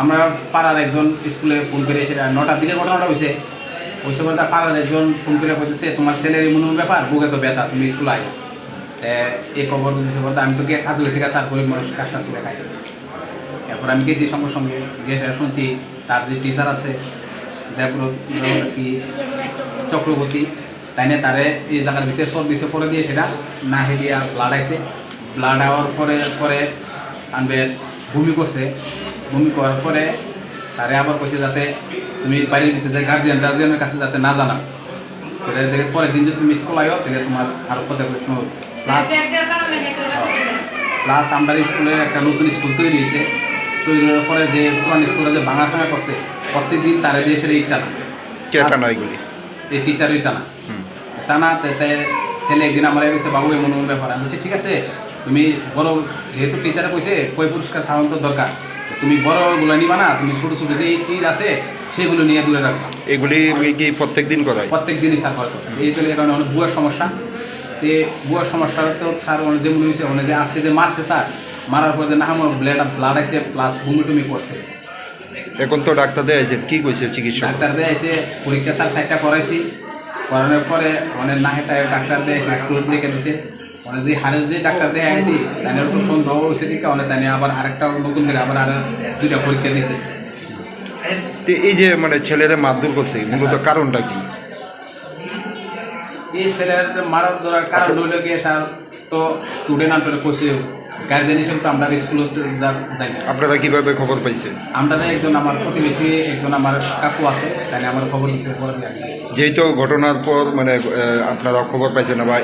আমরা পাড়ার একজন স্কুলে ফোন করে সেটা 9টার দিকে ঘটনাটা হয়েছে। ওই সময়টা পাড়ার একজন ফোন করে বলতেছে তোমার ছেলের এমন ব্যাপার, বুকে তো ব্যথা, তুমি স্কুলে আয়। এই খবর দিচ্ছে বলতে আমি তোকে কাজ গেছি কাজ করে মানুষ কাজটা করে খাই। এরপর আমি গেছি সঙ্গে সঙ্গে গিয়ে শুনছি তার যে টিচার আছে দেবব্রত কি চক্রবর্তী, তাই না তারে এই জায়গার ভিতরে সব দিছে পরে দিয়ে সেটা না হেরিয়া ব্লাড আইছে। ব্লাড আওয়ার পরে আনবে বমি করছে। বমি করার পরে তারে আবার কইছে যাতে তুমি বাড়ির ভিতরে গার্জিয়ানের কাছে যাতে না জানাও। পরের দিন যদি তুমি স্কুল আয়ো তাহলে তোমার আরও কথা প্লাস আমরা স্কুলে একটা নতুন স্কুল তৈরি হয়েছে। তৈরি হওয়ার পরে যে পুরান স্কুলটা যে ভাঙা সাঙা করছে প্রত্যেকদিন তারা দিয়ে সেটা ইটটা না এই টিচার ইটটা না টানা। ছেলে একদিন আমার গেছে বাবু এমন ব্যাপার। আমি বলছি ঠিক আছে তুমি বড়, যেহেতু টিচারে কইছে কই পুরস্কার থাকানো তো দরকার, তুমি বড়গুলো নিবা না, তুমি ছোটো ছোটো যে ইট আছে সেগুলো নিয়ে দূরে রাখবা। এগুলি কি প্রত্যেক দিন করায়? প্রত্যেক দিনই স্যার করতো। এই কারণে অনেক বুয়ার সমস্যা। বুয়ার সমস্যা তো স্যার যেমন হয়েছে যে আজকে যে মারছে স্যার, মারার পরে যে না আমার ব্লাড আছে প্লাস বমি টুমি করছে। এখন তো ডাক্তার দেয়া আছে, কি কইছে চিকিৎসা? ডাক্তার দেয়া আছে পরীক্ষা স্যার 4টা করাইছি। করানোর পরে অনেক নাহেটা ডাক্তার দেয়া আছে টুট লিখে দিছে। অনেক যে হারের যে ডাক্তার দেয়া আছে তাই একটু সন্দেহ হয়েছে দিকে অনেক তাই আবার আরেকটা নতুন করে আবার 2টা পরীক্ষা দিছে। এই যে মানে ছেলেরা মারধর করছে মূলত কারণটা কি? এই ছেলের মারার ধরার কারণ হইল গিয়ে স্যার তো স্টুডেন্ট আপনারা করছে গার্জেন হিসেবে তো আমরা স্কুলে যাই। আপনারা কিভাবে খবর পাইছেন? আমরা একজন আমার প্রতিবেশী একজন আমার কাকু আছে, তাই আমার খবর দিচ্ছে। যেহেতু ঘটনার পর মানে আপনারা খবর পাইছেন না বা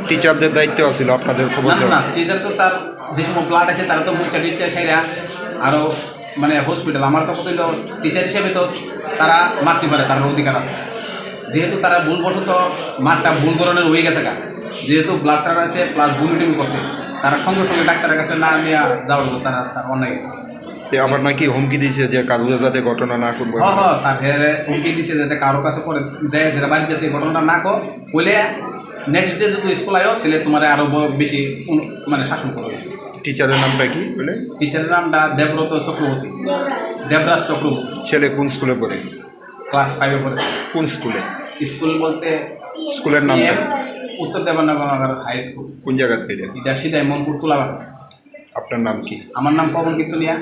টিচারদের দায়িত্ব ছিল আপনাদের খবর? না টিচার তো স্যার যে সময় ব্লাড আছে তারা তো মুখটা টিচার সেরা আরও মানে হসপিটাল আমার তো কত টিচার হিসেবে তো তারা মারতে পারে, তার অধিকার আছে। যেহেতু তারা ভুলবশত মারটা ভুল ধরনের হয়ে গেছে গা, যেহেতু ব্লাডটার আছে প্লাস বমি করছে, তারা সঙ্গে সঙ্গে ডাক্তারের কাছে না নিয়ে যাওয়ার তারা স্যার অন্যায় গেছে। আবার নাকি হুমকি দিয়েছে যে কারো যাতে ঘটনা না করবো? হ্যাঁ স্যার হুমকি দিচ্ছে যাতে কারো কাছে পরে যায় যেটা বাড়ি যাতে ঘটনাটা না কর, বলে নেক্সট ডে যদি স্কুল আয়ো তাহলে তোমার আরও বেশি মানে শাসন করবে। টিচারের নামটা কি বলে? টিচারের নামটা দেবব্রত চক্রবর্তী, দেবরাজ চক্রবর্তী। ছেলে কোন স্কুলে পড়ে? ক্লাস 5-এ পড়ে। কোন স্কুলে? স্কুল বলতে স্কুলের নাম উত্তর দেবনগর হাই স্কুল। কোন জায়গা থেকে? এটা সিধাই মনপুর তুলাবাগ। আপনার নাম কি? আমার নাম পবন কীর্তনিয়া।